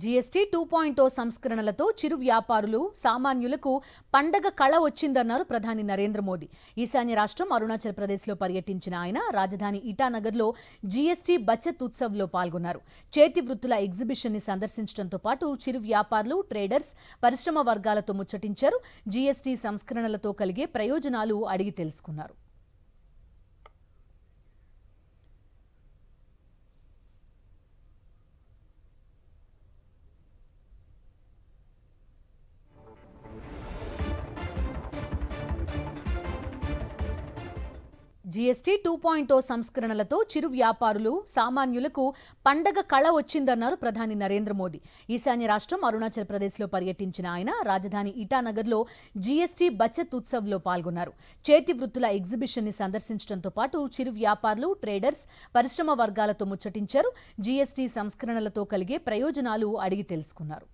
GST 2.0 సంస్కరణలతో చిరు వ్యాపారులు సామాన్యులకు పండగ కళ వచ్చిందన్నారు ప్రధాని నరేంద్ర మోదీ. ఈశాన్య రాష్ట్రం అరుణాచల్ ప్రదేశ్లో పర్యటించిన ఆయన రాజధాని ఇటానగర్లో జీఎస్టీ బచత్ ఉత్సవ్లో పాల్గొన్నారు. చేతి వృత్తుల ఎగ్జిబిషన్ని సందర్శించడంతో పాటు చిరు వ్యాపారులు, ట్రేడర్స్, పరిశ్రమ వర్గాలతో ముచ్చటించారు. జీఎస్టీ సంస్కరణలతో కలిగే ప్రయోజనాలు అడిగి తెలుసుకున్నారు. జీఎస్టీ 2.0 సంస్కరణలతో చిరు వ్యాపారులు సామాన్యులకు పండగ కళ వచ్చిందన్నారు ప్రధాని నరేంద్ర మోదీ. ఈశాన్య రాష్ట్రం అరుణాచల్ ప్రదేశ్లో పర్యటించిన ఆయన రాజధాని ఇటానగర్లో జీఎస్టీ బచత్ ఉత్సవ్లో పాల్గొన్నారు. చేతి వృత్తుల ఎగ్జిబిషన్ని సందర్శించడంతో పాటు చిరు వ్యాపారులు, ట్రేడర్స్, పరిశ్రమ వర్గాలతో ముచ్చటించారు. జీఎస్టీ సంస్కరణలతో కలిగే ప్రయోజనాలు అడిగి తెలుసుకున్నారు.